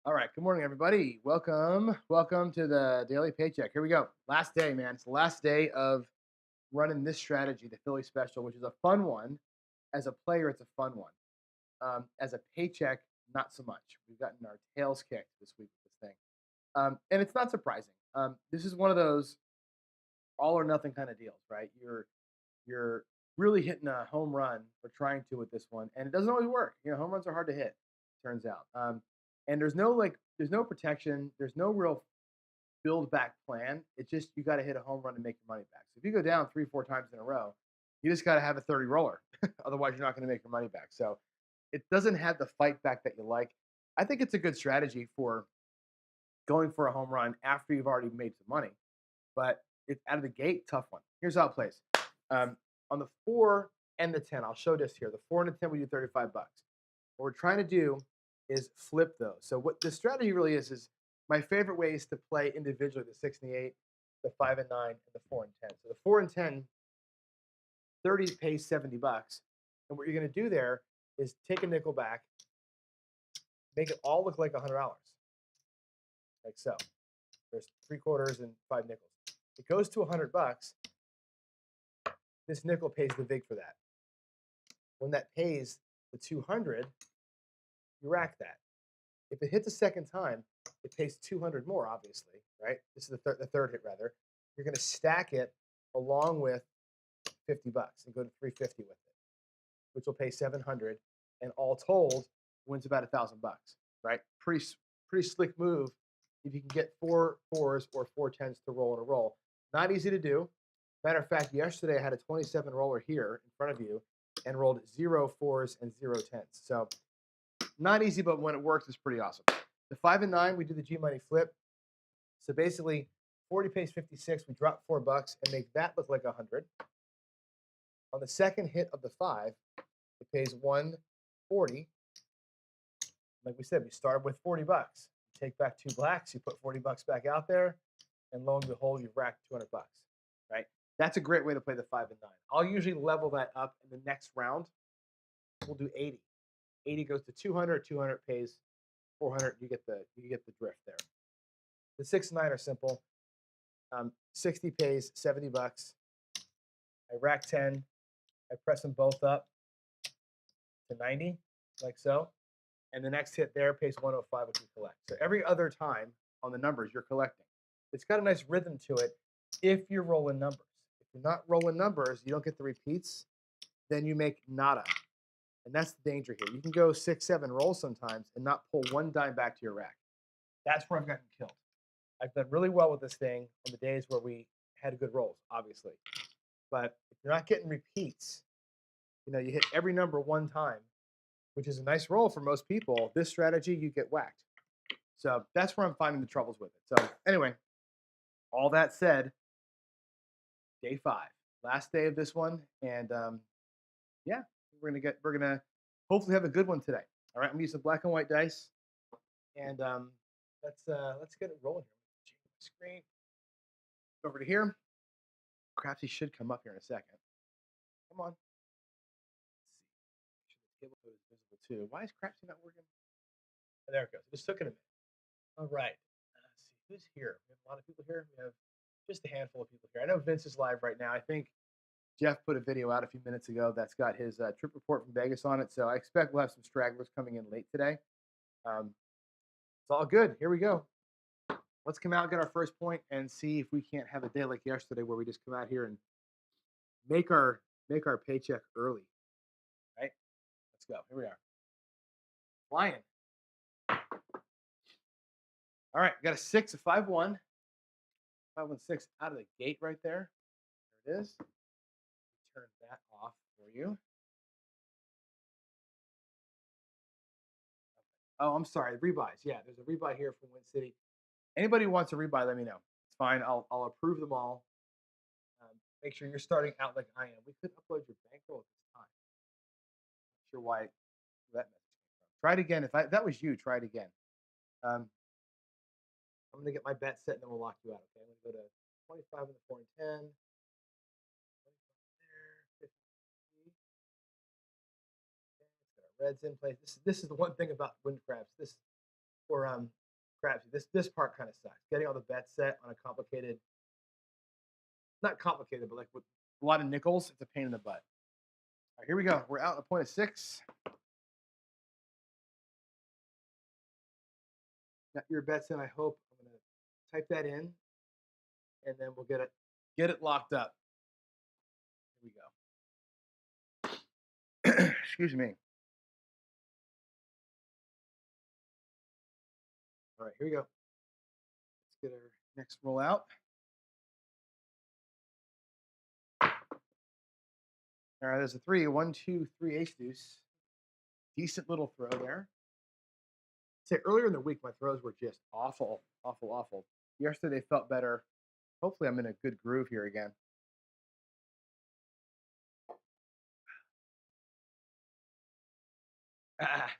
All right. Good morning, everybody. Welcome to the daily paycheck. Here we go. Last day, man. It's the last day of running this strategy, the Philly special, which is a fun one. As a player, it's a fun one. As a paycheck, not so much. We've gotten our tails kicked this week with this thing, and it's not surprising. This is one of those all or nothing kind of deals, right? You're really hitting a home run or trying to with this one, and it doesn't always work. Home runs are hard to hit. Turns out, and there's no protection. There's no real build back plan. It's just you got to hit a home run to make your money back. So if you go down 3, 4 times in a row, you just got to have a 30 roller. Otherwise, you're not going to make your money back. So it doesn't have the fight back that you like. I think it's a good strategy for going for a home run after you've already made some money. But it's out of the gate, tough one. Here's how it plays. On the 4 and the 10, I'll show this here. The 4 and the 10, we do 35 bucks. What we're trying to do is flip those. So what the strategy really is my favorite way is to play individually the 6 and the 8, the 5 and 9, and the 4 and 10. So the 4 and 10, 30 pays 70 bucks. And what you're going to do there is take a nickel back, make it all look like $100, like so. There's 3/4 and 5 nickels. It goes to 100 bucks. This nickel pays the vig for that. When that pays the 200, you rack that. If it hits a second time, it pays 200 more, obviously, right? This is the third hit, rather. You're going to stack it along with 50 bucks and go to 350 with it, which will pay 700, and all told, wins about 1,000 bucks, right? Pretty slick move if you can get 4 4s or 4 10s to roll in a roll. Not easy to do. Matter of fact, yesterday I had a 27 roller here in front of you and rolled 0 4s and 0 10s. So not easy, but when it works, it's pretty awesome. The 5 and 9, we do the G money flip. So basically, 40 pays 56. We drop 4 bucks and make that look like 100. On the second hit of the 5, it pays 140. Like we said, we started with 40 bucks. You take back 2 blacks, you put 40 bucks back out there, and lo and behold, you've racked 200 bucks, right? That's a great way to play the 5 and 9. I'll usually level that up in the next round. We'll do 80. 80 goes to 200. 200 pays 400. You get the drift there. The 6 and 9 are simple. 60 pays 70 bucks. I rack 10. I press them both up to 90, like so. And the next hit there pays 105, which you collect. So every other time on the numbers, you're collecting. It's got a nice rhythm to it if you're rolling numbers. If you're not rolling numbers, you don't get the repeats, then you make nada. And that's the danger here. You can go 6, 7 rolls sometimes and not pull one dime back to your rack. That's where I've gotten killed. I've done really well with this thing on the days where we had good rolls, obviously. But if you're not getting repeats, you hit every number one time, which is a nice roll for most people. This strategy, you get whacked. So that's where I'm finding the troubles with it. So anyway, all that said, day 5, last day of this one, and yeah, we're gonna hopefully have a good one today. All right, I'm gonna use some black and white dice, and let's get it rolling here. Change the screen over to here. Crapsee should come up here in a second. Come on. Let's see. Make sure the table code is visible too. Why is Crapsee not working? Oh, there it goes. It just took it a minute. All right. Let's see who's here. We have a lot of people here. We have just a handful of people here. I know Vince is live right now. I think Jeff put a video out a few minutes ago that's got his trip report from Vegas on it. So I expect we'll have some stragglers coming in late today. It's all good. Here we go. Let's come out, get our first point, and see if we can't have a day like yesterday where we just come out here and make our paycheck early. Right? Let's go. Here we are. Flying. All right, got a 6, a 5 1. 5 1 6 out of the gate right there. There it is. Turn that off for you. Oh, I'm sorry. Rebuys. Yeah, there's a rebuy here from Win City. Anybody who wants a rebuy, let me know. It's fine. I'll approve them all. Make sure you're starting out like I am. We could upload your bankroll at this time. Not sure why that message came from. Try it again. If that was you, try it again. Um, I'm gonna get my bet set and then we'll lock you out. Okay, I'm gonna go to 25 and the 4 and 10. 25 there, 50. Okay, let's get our reds in place. This is the one thing about wind crabs. or Crapsee. This part kind of sucks. Getting all the bets set on a complicated, not complicated, but like with a lot of nickels, it's a pain in the butt. All right, here we go. We're out at a point of 6. Got your bets in. I hope I'm gonna type that in, and then we'll get it locked up. Here we go. Excuse me. All right, here we go. Let's get our next roll out. All right, there's a 3. 1, 2, 3 ace deuce. Decent little throw there. Say earlier in the week, my throws were just awful, awful, awful. Yesterday felt better. Hopefully, I'm in a good groove here again.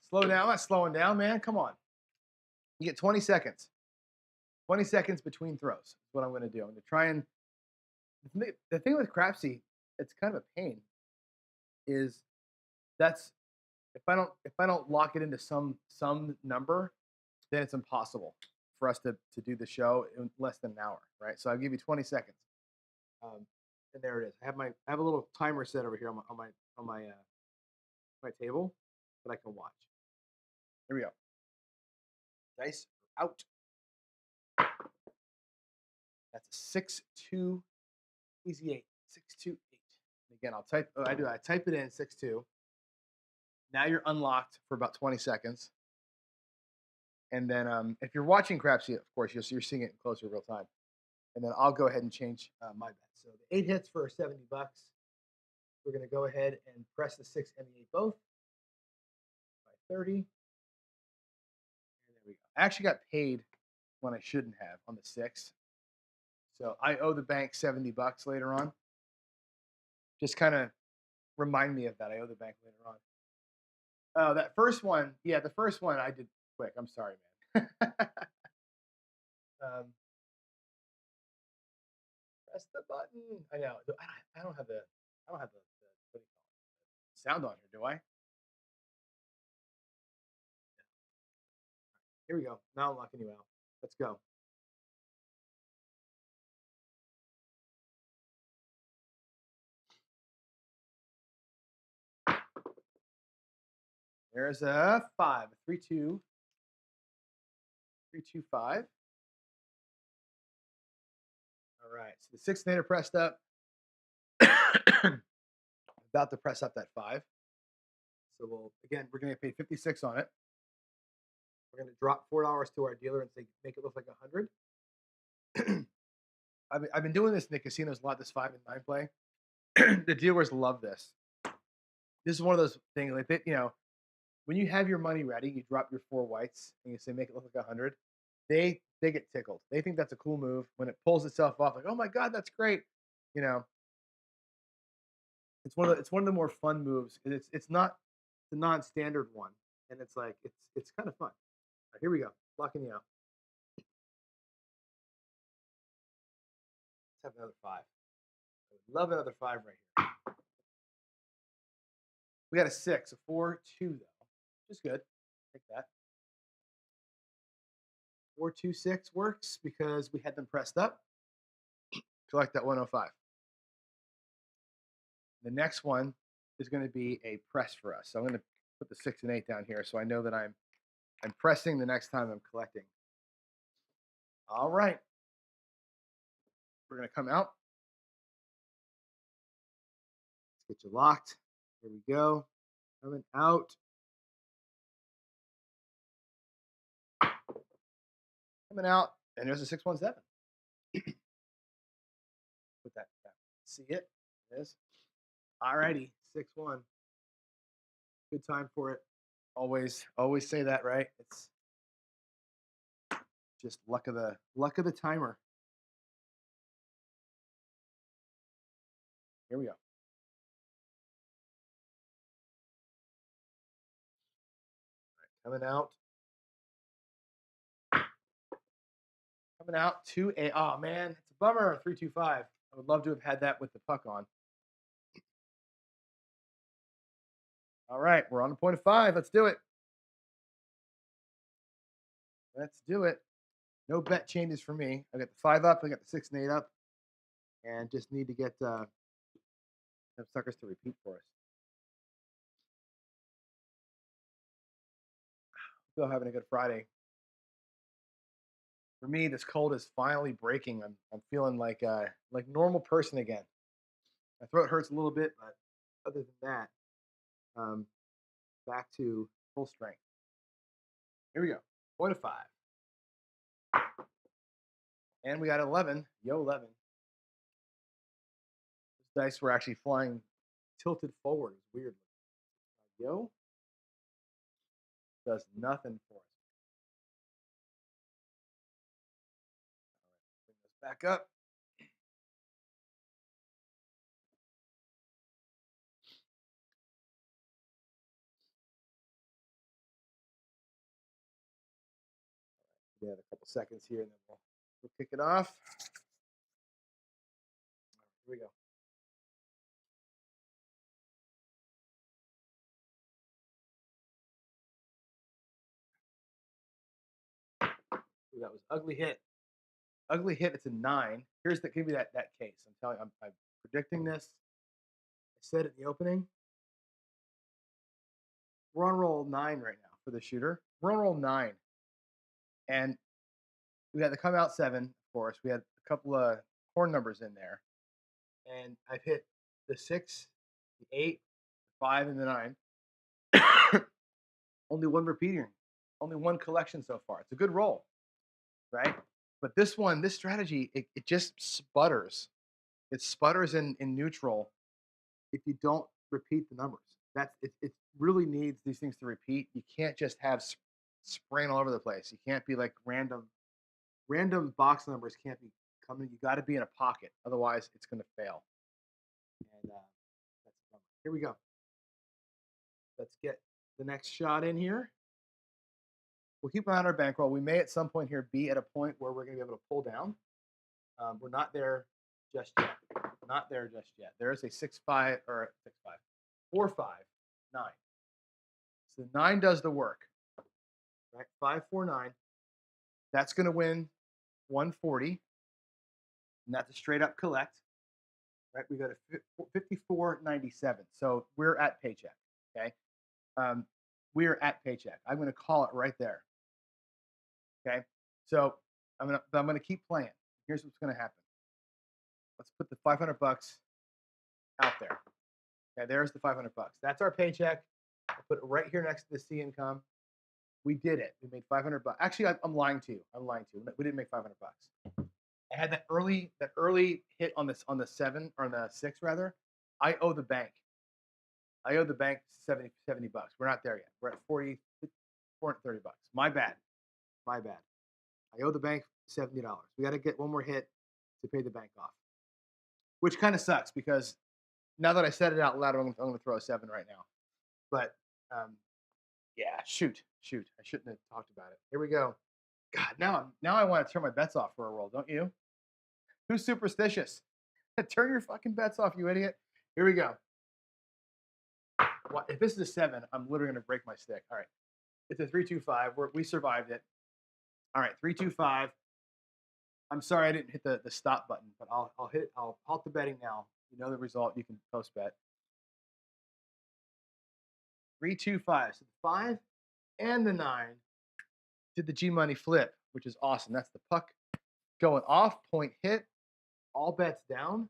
Slow down. I'm not slowing down, man. Come on. You get 20 seconds. 20 seconds between throws is what I'm going to do. I'm going to try and the thing with Crapsee, it's kind of a pain. Is that's if I don't lock it into some number, then it's impossible for us to do the show in less than an hour, right? So I'll give you 20 seconds, and there it is. I have a little timer set over here on my table that I can watch. Here we go. Dice out. That's a 6-2 easy 8. 6-2 8. Again, I type it in 6-2. Now you're unlocked for about 20 seconds. And then if you're watching Crapsee, of course, you're seeing it in closer real time. And then I'll go ahead and change my bet. So the 8 hits for 70 bucks. We're going to go ahead and press the 6 and the 8 both by 30. And there we go. I actually got paid when I shouldn't have on the 6. So I owe the bank 70 bucks later on. Just kind of remind me of that. I owe the bank later on. Oh, that first one. Yeah, the first one I did quick. I'm sorry, man. Press the button. I know. I don't have the what do you call it? Sound on here, do I? Here we go. Now I'm locking you out. Let's go. There's a 5. 3, 2. 3, 2, 5. All right. So the 6 nader pressed up. About to press up that 5. So we're going to pay 56 on it. We're going to drop $4 to our dealer and say, make it look like 100. I've been doing this in the casinos a lot, this 5 and 9 play. The dealers love this. This is one of those things like that, when you have your money ready, you drop your 4 whites and you say, make it look like 100. They get tickled. They think that's a cool move when it pulls itself off. Like, oh my god, that's great. It's one of the more fun moves. It's not the non-standard one, and it's like it's kind of fun. All right, here we go, locking you out. Let's have another 5. I would love another 5 right here. We got a 6, a 4, 2 though, which is good. Take that. 4, 2, 6 works because we had them pressed up. Collect that 105. The next one is going to be a press for us. So I'm going to put the 6 and 8 down here so I know that I'm pressing the next time I'm collecting. All right. We're going to come out. Let's get you locked. Here we go. Coming out. Coming out. And there's a 617. Put that down. See it? It is. All righty. 6-1. Good time for it. Always say that, right? It's just luck of the timer. Here we go. All right, coming out. Coming out to a oh man, it's a bummer. 325. I would love to have had that with the puck on. All right, we're on the point of 5. Let's do it. Let's do it. No bet changes for me. I got the 5 up, I got the 6 and 8 up, and just need to get them suckers to repeat for us. Still having a good Friday. For me, this cold is finally breaking. I'm feeling like normal person again. My throat hurts a little bit, but other than that, um, back to full strength. Here we go. 1 to 5. And we got 11. Yo, 11. These dice were actually flying tilted forward. It's weird. Yo does nothing for us. Bring this back up. We have a couple seconds here, and then we'll kick it off. Here we go. Ooh, that was ugly hit. Ugly hit. It's a 9. Here's the give me that case. I'm telling you, I'm predicting this. I said it in the opening. We're on roll 9 right now for the shooter. We're on roll 9, and we had the come out 7. Of course, we had a couple of horn numbers in there, and I've hit the 6, the 8, the 5, and the 9. Only one repeating, only one collection so far. It's a good roll, right? But this one, this strategy, it just sputters. It sputters in neutral if you don't repeat the numbers. It really needs these things to repeat. You can't just have spraying all over the place. You can't be like random box numbers can't be coming. You got to be in a pocket, otherwise it's going to fail. And that's here we go. Let's get the next shot in here. We'll keep an eye on our bankroll. We may at some point here be at a point where we're going to be able to pull down. We're not there just yet. Not there just yet. There is a 6-5 or 6-5, 4-5, 9. So 9 does the work. Right? 5, 4, 9. That's going to win 140. And that's a straight up collect. Right? We got a 54.97. So we're at Paycheck. Okay. We're at Paycheck. I'm going to call it right there. Okay. So I'm gonna keep playing. Here's what's going to happen. Let's put the $500 out there. Okay, there's the $500. That's our paycheck. I'll put it right here next to the C income. We did it. We made $500. Actually, I'm lying to you. We didn't make $500. I had that early hit on the 7 or on the 6 rather. I owe the bank. I owe the bank 70 bucks. We're not there yet. We're at 430 bucks. My bad. I owe the bank $70. We got to get one more hit to pay the bank off, which kind of sucks because now that I said it out loud, I'm going to throw a 7 right now. But yeah, shoot. I shouldn't have talked about it. Here we go. God, now I want to turn my bets off for a roll, don't you? Who's superstitious? Turn your fucking bets off, you idiot. Here we go. If this is a 7, I'm literally going to break my stick. All right. It's a 3-2-5. We survived it. All right, 3-2-5. I'm sorry I didn't hit the stop button, but I'll hit it. I'll halt the betting now. You know the result. You can post bet. 3-2-5. So the 5 and the 9 did the G money flip, which is awesome. That's the puck going off, point hit, all bets down,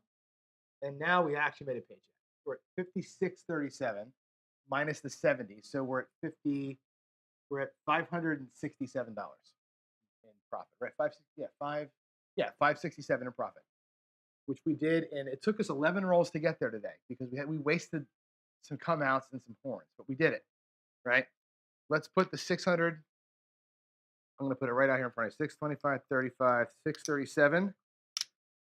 and now we actually made a paycheck. We're at 56.37 minus the 70, so we're at 50. We're at $567 in profit, right? 567 in profit, which we did, and it took us 11 rolls to get there today because we wasted some come outs and some horns, but we did it, right? Let's put the 600. I'm going to put it right out here in front of you. 625, 35, 637.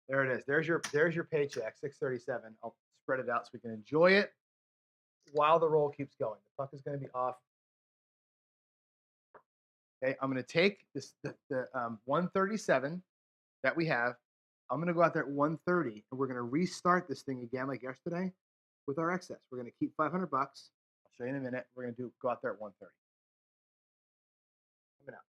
There it is. There's your paycheck, 637. I'll spread it out so we can enjoy it while the roll keeps going. The puck is going to be off. Okay, I'm going to take the 137 that we have. I'm going to go out there at 130, and we're going to restart this thing again like yesterday with our excess. We're going to keep $500. I'll show you in a minute. We're going to go out there at 130. Coming out.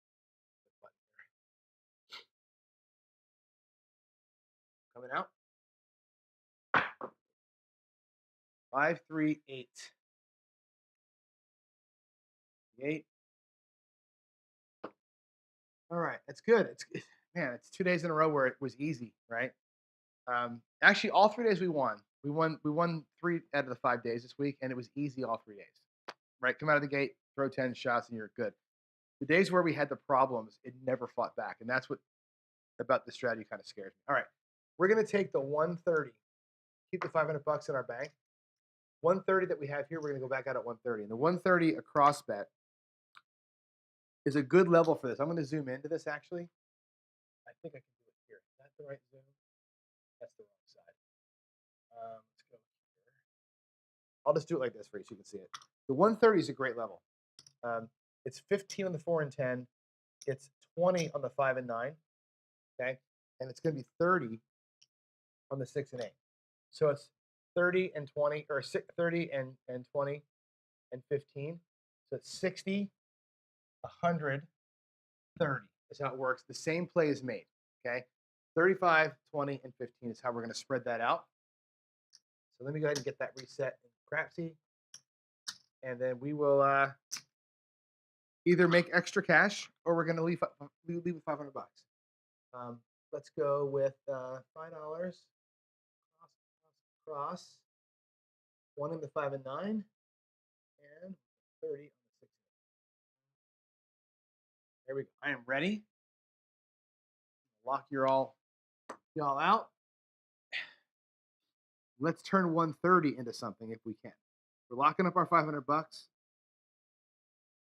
538. 8. All right, that's good. Man, it's 2 days in a row where it was easy, right? Actually, all 3 days we won. We won 3 out of the 5 days this week, and it was easy all 3 days. Right, come out of the gate, throw 10 shots, and you're good. The days where we had the problems, it never fought back, and that's what about this strategy kind of scares me. All right, we're gonna take the 130, keep the $500 in our bank. 130 that we have here, we're gonna go back out at 130, and the 130 across bet is a good level for this. I'm gonna zoom into this actually. I think I can do it here. Is that the right zoom? That's the wrong side. Let's go here. I'll just do it like this for you so you can see it. The 130 is a great level. It's 15 on the 4 and 10. It's 20 on the 5 and 9. Okay, and it's going to be 30 on the 6 and 8. So it's 30 and 20, or 30 and 20 and 15. So it's 60, 100, 30 is how it works. The same play is made. Okay, 35, 20, and 15 is how we're going to spread that out. So let me go ahead and get that reset in Crapsee, and then we will either make extra cash or we're going to leave with $500. Let's go with $5 cross, 1 in the 5 and 9, and 30 on the 6 and 8. There we go. I am ready. Lock y'all out. Let's turn 130 into something if we can. We're locking up our $500.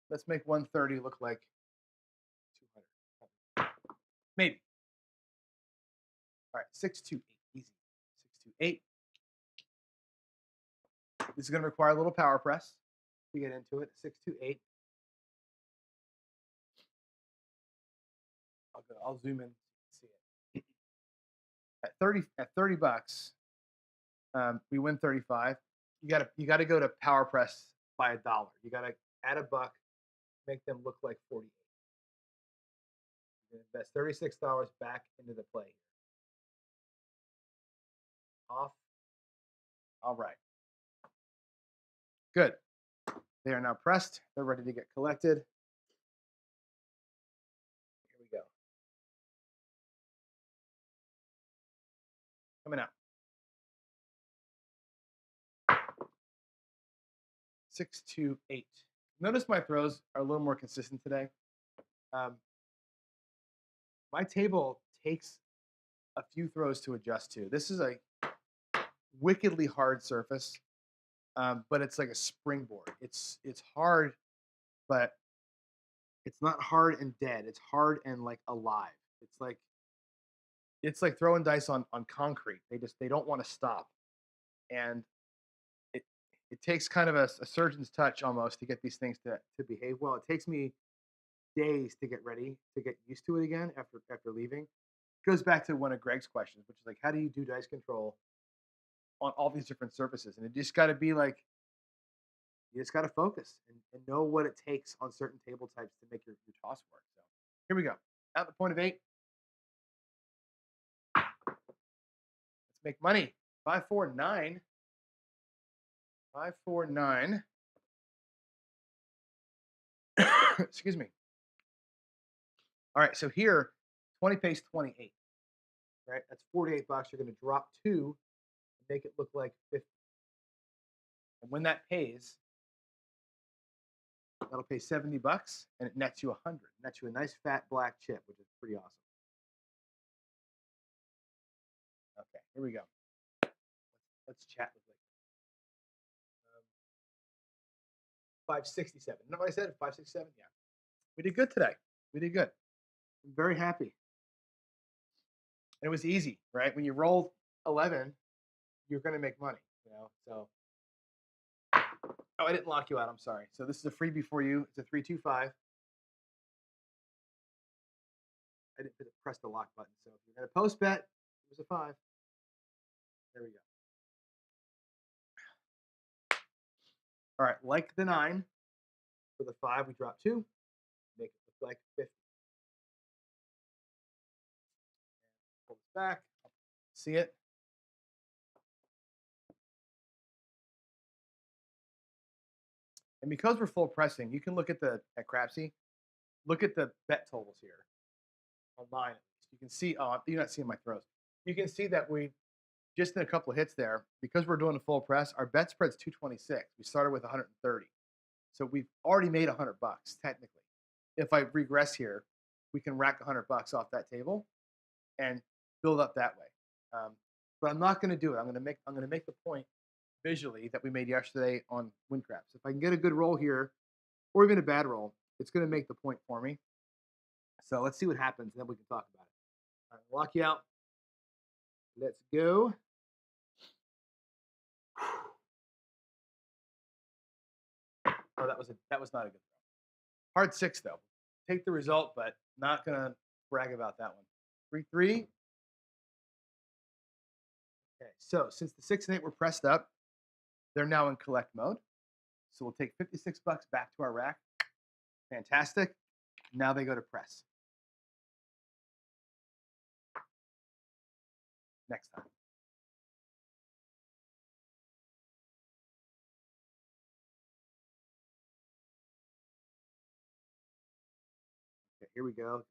Let's make 130 look like 200. Maybe. All right, 628. Easy. 628. This is going to require a little power press to get into it. 628. I'll zoom in to see it. At 30 bucks, we win 35. You gotta go to power press by $1. You gotta add $1, make them look like 48. You're gonna invest $36 back into the play. Off. All right. Good. They are now pressed. They're ready to get collected. Here we go. Coming out. 628. Notice my throws are a little more consistent today. My table takes a few throws to adjust to. This is a wickedly hard surface, but it's like a springboard. It's hard, but it's not hard and dead. It's hard and like alive. It's like throwing dice on concrete. They don't want to stop, and it takes kind of a surgeon's touch almost to get these things to behave well. It takes me days to get ready, to get used to it again after leaving. It goes back to one of Greg's questions, which is like, how do you do dice control on all these different surfaces? And it just got to be like, you just got to focus and know what it takes on certain table types to make your toss work. So here we go. At the point of 8, let's make money. 549. 549. Excuse me. All right, so here, 20 pays 28. Right? That's $48. You're going to drop 2 and make it look like 50. And when that pays, that'll pay $70 and it nets you 100. It nets you a nice fat black chip, which is pretty awesome. Okay, here we go. Let's chat with like 567. You know what I said? 567? Yeah. We did good today. We did good. I'm very happy. And it was easy, right? When you roll 11, you're going to make money, So, oh, I didn't lock you out. I'm sorry. So this is a freebie for you. It's a 325. I didn't press the lock button. So if you're going to post bet, it was a 5. There we go. All right, like the 9, for the 5, we drop 2, make it look like 50. Pull this back, see it. And because we're full pressing, you can look at the at Crapsee, look at the bet totals here on mine. At least. You can see, oh, you're not seeing my throws. You can see that we just in a couple of hits there, because we're doing a full press, our bet spread's 226. We started with 130. So we've already made $100 technically. If I regress here, we can rack $100 off that table and build up that way. But I'm not going to do it. I'm going to make the point visually that we made yesterday on wind craps. If I can get a good roll here, or even a bad roll, it's going to make the point for me. So let's see what happens, and then we can talk about it. All right, lock you out. Let's go. Oh, that was not a good throw. Hard six though. Take the result, but not gonna brag about that one. 3-3. Okay, so since the 6 and 8 were pressed up, they're now in collect mode. So we'll take $56 back to our rack. Fantastic. Now they go to press. Next time. Okay, here we go.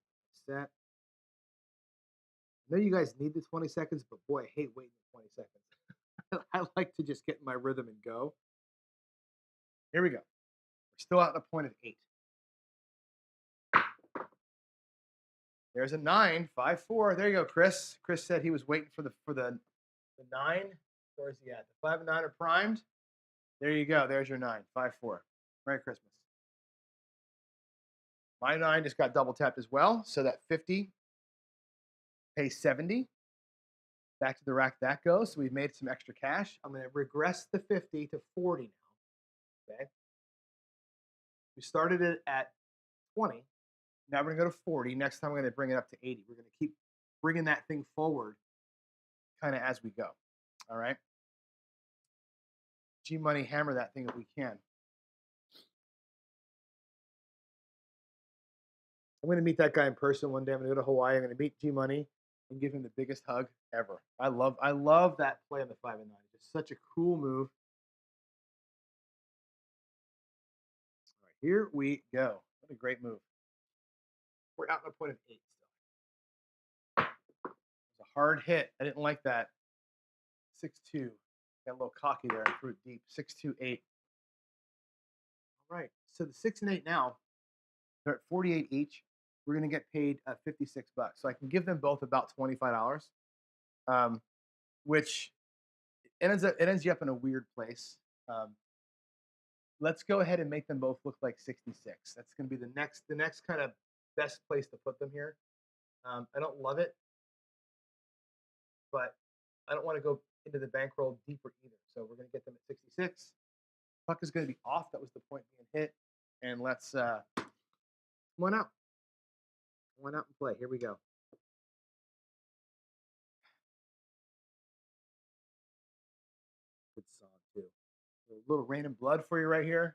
Set. I know you guys need the 20 seconds, but boy, I hate waiting the 20 seconds. I like to just get in my rhythm and go. Here we go. We're still at the point of 8. There's a 9, 5-4. There you go, Chris. Chris said he was waiting for the 9. Where's he at? The 5 and 9 are primed. There you go. There's your 9, 5-4. Merry Christmas. My 9 just got double tapped as well. So that 50 pays 70. Back to the rack that goes. So we've made some extra cash. I'm going to regress the 50 to 40 now. Okay. We started it at 20. Now we're going to go to 40. Next time we're going to bring it up to 80. We're going to keep bringing that thing forward kind of as we go. All right. G Money, hammer that thing if we can. I'm going to meet that guy in person one day. I'm going to go to Hawaii. I'm going to meet G Money and give him the biggest hug ever. I love that play on the 5 and 9. It's just such a cool move. All right, here we go. What a great move. We're out on a point of 8 still. It's a hard hit. I didn't like that. 6-2. Got a little cocky there and threw it deep. 6-2-8. All right. So the 6 and 8 now, they're at 48 each. We're going to get paid $56. So I can give them both about $25, which it ends you up in a weird place. Let's go ahead and make them both look like 66. That's going to be the next kind of best place to put them here. I don't love it, but I don't want to go into the bankroll deeper either. So we're going to get them at 66. Puck is going to be off. That was the point being hit. And let's one out. One out and play. Here we go. Good song too. A little rain and blood for you right here,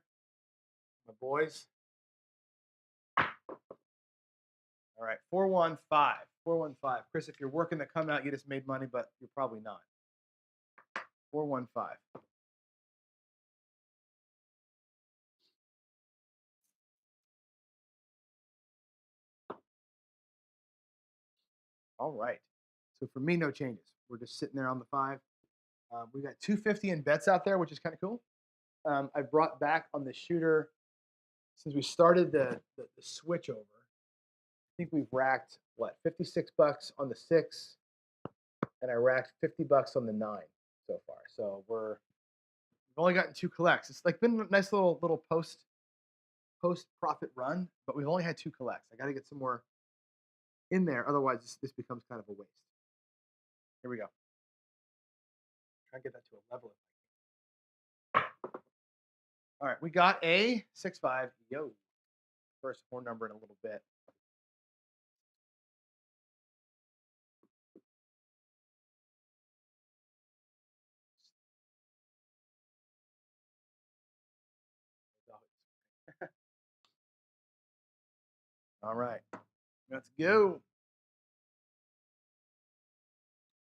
my boys. All right, 415. 415. Chris, if you're working the come out, you just made money, but you're probably not. 415. All right. So for me, no changes. We're just sitting there on the 5. We got 250 in bets out there, which is kind of cool. I brought back on the shooter since we started the switch over. I think we've racked what $56 on the 6, and I racked $50 on the 9 so far. So we've only gotten 2 collects. It's like been a nice little post profit run, but we've only had 2 collects. I got to get some more in there, otherwise this becomes kind of a waste. Here we go. Try and get that to a level. All right, we got a 6-5. Yo, first 4 number in a little bit. All right, let's go.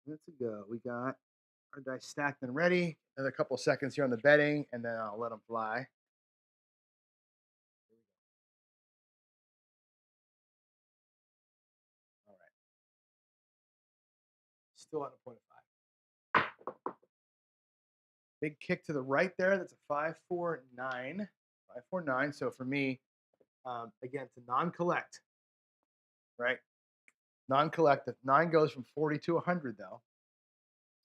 Let's go. We got our dice stacked and ready. Another couple seconds here on the betting, and then I'll let them fly. Still on a point of 5. Big kick to the right there. That's a 549. 549. So for me, again, it's a non-collect, right? Non-collect. The 9 goes from 40 to 100 though.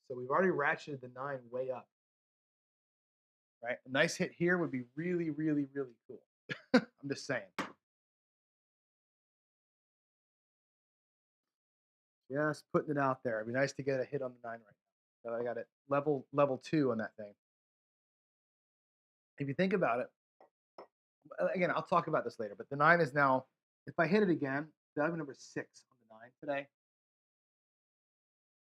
So we've already ratcheted the 9 way up, right? A nice hit here would be really, really, really cool. I'm just saying. Just putting it out there. It'd be nice to get a hit on the 9 right now. So I got it level 2 on that thing. If you think about it, again, I'll talk about this later, but the 9 is now, if I hit it again, I have number 6 on the 9 today.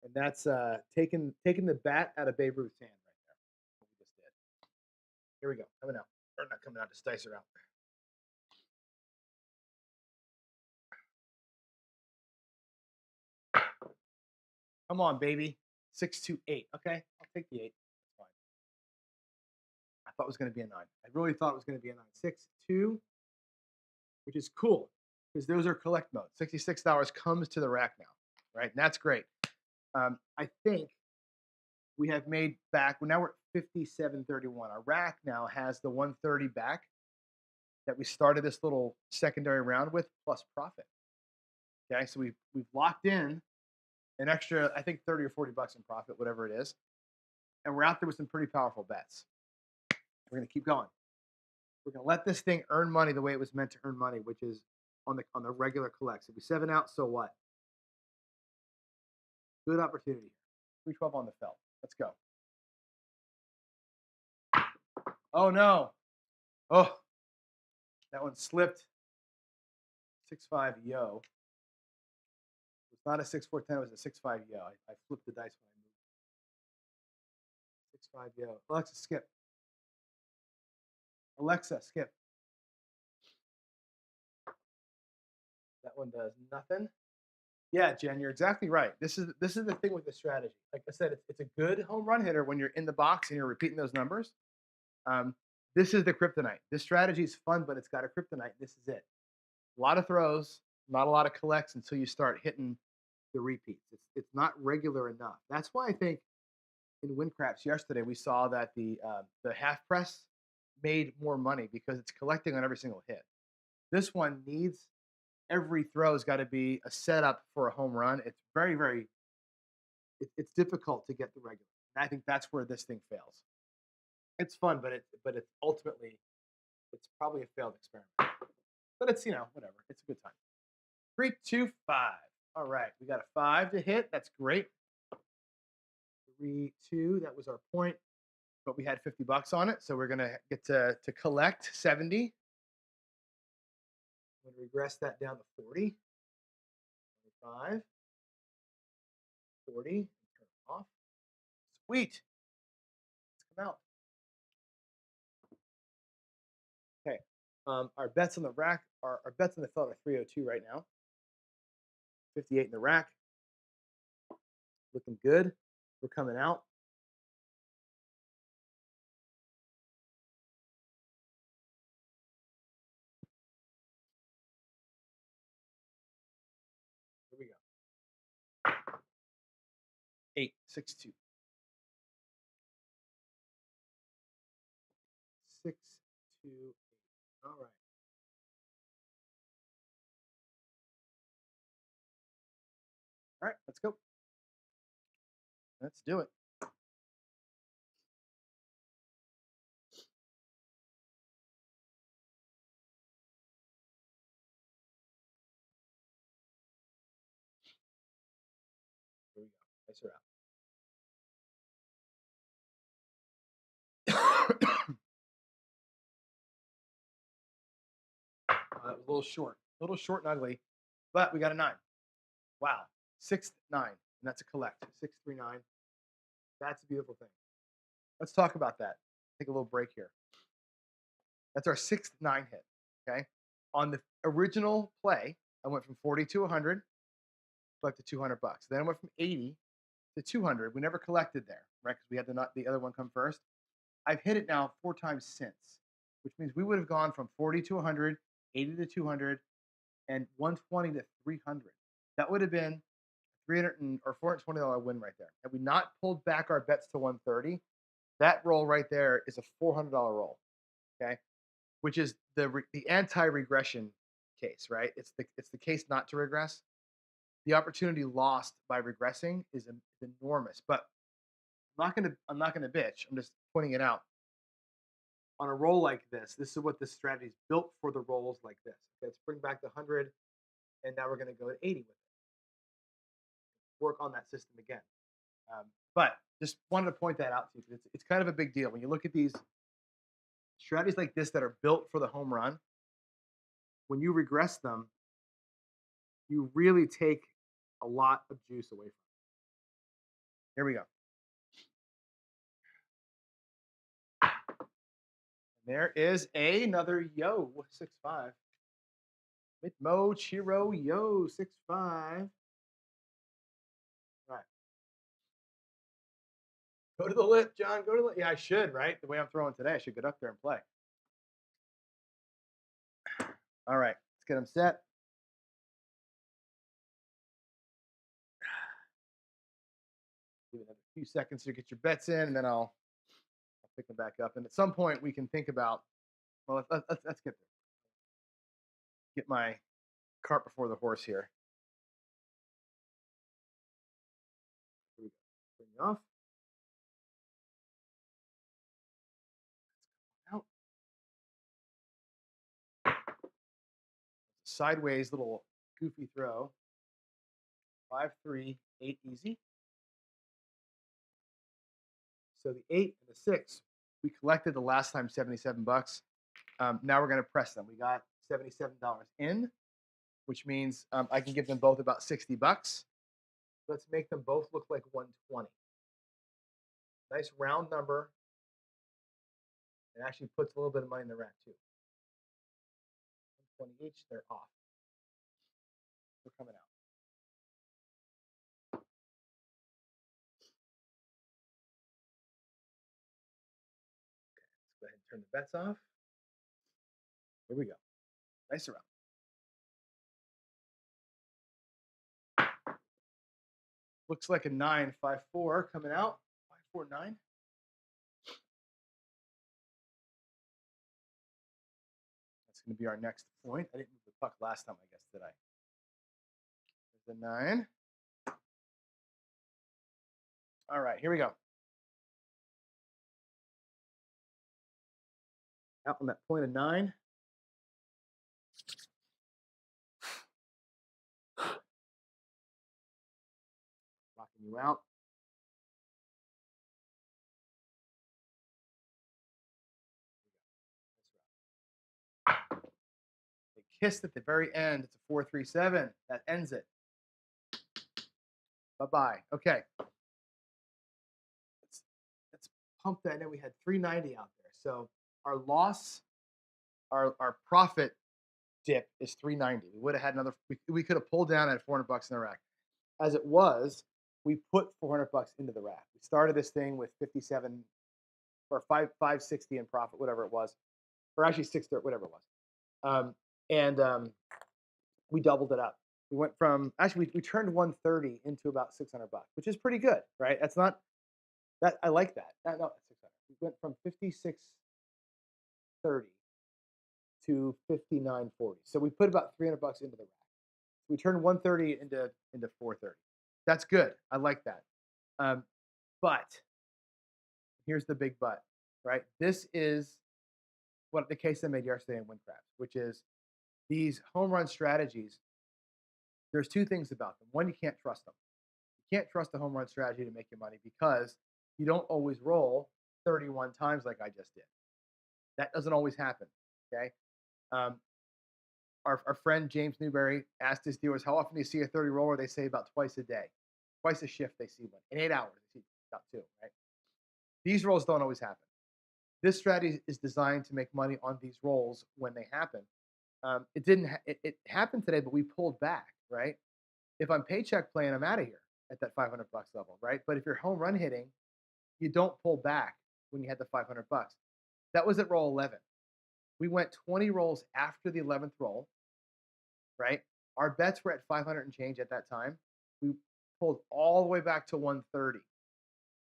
And that's taking the bat out of Babe Ruth's hand right there. What we just did. Here we go. Coming out. Or not coming out, just dice her out. Come on, baby. 6, 2, 8. Okay, I'll take the 8. That's fine. I thought it was going to be a 9. I really thought it was going to be a 9. 6, 2, which is cool because those are collect modes. $66 comes to the rack now, right? And that's great. I think we have made back. Well, now we're at 57.31. Our rack now has the 130 back that we started this little secondary round with plus profit. Okay, so we've locked in an extra, I think 30 or 40 bucks in profit, whatever it is, and we're out there with some pretty powerful bets. We're gonna keep going. We're gonna let this thing earn money the way it was meant to earn money, which is on the regular collect. So we 7 out, so what? Good opportunity. 312 on the felt. Let's go. Oh no. Oh, that one slipped. 6-5 yo. It's not a 6-4-10, it was a 6-5 yo. I flipped the dice when I moved. 6-5 yo. Alexa, skip. Alexa, skip. That one does nothing. Yeah, Jen, you're exactly right. This is the thing with the strategy. Like I said, it's a good home run hitter when you're in the box and you're repeating those numbers. This is the kryptonite. This strategy is fun, but it's got a kryptonite. This is it. A lot of throws, not a lot of collects until you start hitting the repeats. It's not regular enough. That's why I think in win craps yesterday we saw that the half press made more money because it's collecting on every single hit. This one needs every throw's got to be a setup for a home run. It's very, very. It's difficult to get the regular. And I think that's where this thing fails. It's fun, but it's ultimately it's probably a failed experiment. But it's whatever. It's a good time. 3, 2, 5. All right, we got a 5 to hit. That's great. 3, 2. That was our point, but we had 50 bucks on it, so we're gonna get to collect 70. I'm gonna regress that down to 40. 25. 40. Turn it off. Sweet. Let's come out. Okay. Our bets on the rack our bets on the felt are 302 right now. 58 in the rack. Looking good. We're coming out. Here we go. 8, 6, 2. 6, 2, 8. All right. All right, let's go. Let's do it. Here we go. Dice her out. That was a little short and ugly, but we got a 9. Wow, 6, 9, and that's a collect. 6, 3, 9. That's a beautiful thing. Let's talk about that. Take a little break here. That's our 6th 9 hit. Okay, on the original play, I went from 40 to 100, collected 200 bucks. Then I went from 80 to 200. We never collected there, right? Because we had the other one come first. I've hit it now 4 times since, which means we would have gone from 40 to 100, 80 to 200, and 120 to 300. That would have been or $420 win right there. Had we not pulled back our bets to 130, that roll right there is a $400 roll. Okay, which is the anti-regression case, right? It's the case not to regress. The opportunity lost by regressing is enormous. But I'm not gonna bitch. I'm just pointing it out. On a roll like this is what this strategy is built for. The rolls like this. Okay, let's bring back the 100, and now we're gonna go at 80 with it. Work on that system again. But just wanted to point that out to you because it's kind of a big deal when you look at these strategies like this that are built for the home run. When you regress them, you really take a lot of juice away from it. Here we go. There is another yo 6-5. Mitmo Chiro yo 6-5. All right. Go to the lip, John. Go to the lip. Yeah, I should, right? The way I'm throwing today, I should get up there and play. All right. Let's get them set. Give it a few seconds to get your bets in, and then I'll pick them back up. And at some point, we can think about, well, let's get my cart before the horse here. Here we go. Bring it off. Out. Sideways little goofy throw. 5-3, 8 easy. So the 8 and the 6, we collected the last time $77. Now we're going to press them. We got $77 in, which means I can give them both about $60. Let's make them both look like 120. Nice round number. It actually puts a little bit of money in the rack too. 120 each, they're off. We're coming out. Okay, let's go ahead and turn the bets off. Here we go. Nice round. Looks like a 9-5-4 coming out. 5-4-9. That's going to be our next point. I didn't move the puck last time, I guess, did I? There's the 9. All right, here we go. Out on that point of 9. Locking you out. They kissed at the very end. It's a 4-3-7. That ends it. Bye-bye. Okay. Let's pump that in. We had 390 out there. So our loss, our profit dip is 390. We would have had another, we could have pulled down at $400 in the rack. As it was, we put $400 into the rack. We started this thing with 57 or 560 in profit, whatever it was, or actually 630, whatever it was. And we doubled it up. We went from actually we turned 130 into about $600, which is pretty good, right? That's not that I like that. No, 600. We went from 5630 to 5940. So we put about $300 into the rack. We turned 130 into 430. That's good. I like that. But here's the big but, right? This is what the case I made yesterday in Crapsee, which is these home run strategies. There's two things about them. One, you can't trust them. You can't trust a home run strategy to make you money because you don't always roll 31 times like I just did. That doesn't always happen. Okay. Our friend James Newberry asked his dealers, how often do you see a 30 roller? They say about twice a day. Twice a shift they see one. In 8 hours, they see about 2, right? These rolls don't always happen. This strategy is designed to make money on these rolls when they happen. It didn't. It happened today, but we pulled back, right? If I'm paycheck playing, I'm out of here at that $500 level, right? But if you're home run hitting, you don't pull back when you had the $500. That was at roll 11. We went 20 rolls after the 11th roll, right? Our bets were at 500 and change at that time. pulled all the way back to 130.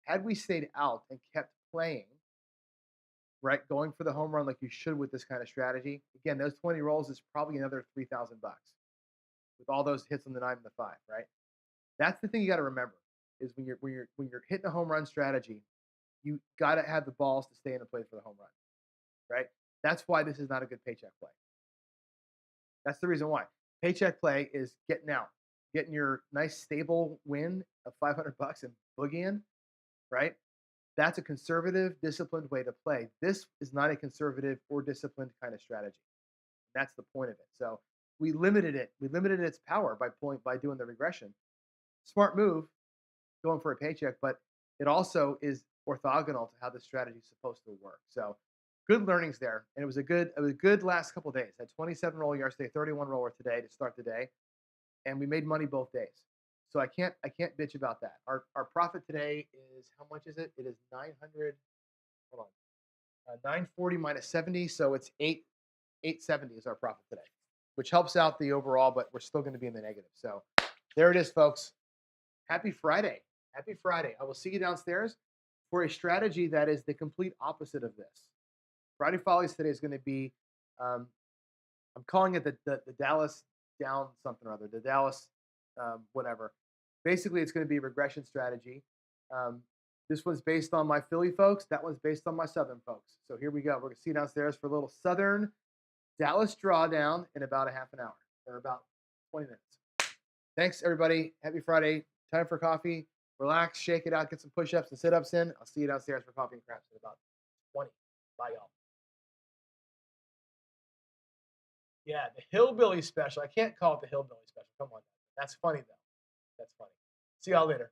Had we stayed out and kept playing, right, going for the home run like you should with this kind of strategy, again, those 20 rolls is probably another 3,000 bucks with all those hits on the 9 and the 5, right? That's the thing you got to remember is when you're hitting a home run strategy, you got to have the balls to stay in the play for the home run, right? That's why this is not a good paycheck play. That's the reason why. Paycheck play is getting out, getting your nice stable win of 500 bucks and boogieing, right? That's a conservative, disciplined way to play. This is not a conservative or disciplined kind of strategy. That's the point of it. So we limited it. We limited its power by doing the regression. Smart move, going for a paycheck, but it also is orthogonal to how this strategy is supposed to work. So good learnings there, and it was a good last couple of days. I had 27 roll yesterday, 31 roller today to start the day, and we made money both days. So I can't bitch about that. Our profit today is how much is it? It is 900. Hold on, 940 minus 70, so it's 870 is our profit today, which helps out the overall, but we're still going to be in the negative. So there it is, folks. Happy Friday. Happy Friday. I will see you downstairs for a strategy that is the complete opposite of this. Friday Follies today is going to be, um, I'm calling it the Dallas down something or other, the Dallas whatever. Basically, it's going to be a regression strategy. Um, this one's based on my Philly folks. That one's based on my Southern folks. So here we go. We're going to see you downstairs for a little Southern Dallas drawdown in about a half an hour or about 20 minutes. Thanks, everybody. Happy Friday. Time for coffee. Relax, shake it out, get some push-ups and sit-ups in. I'll see you downstairs for coffee and craps in about 20. Bye, y'all. Yeah, the Hillbilly special. I can't call it the Hillbilly special. Come on. That's funny, though. That's funny. See y'all later.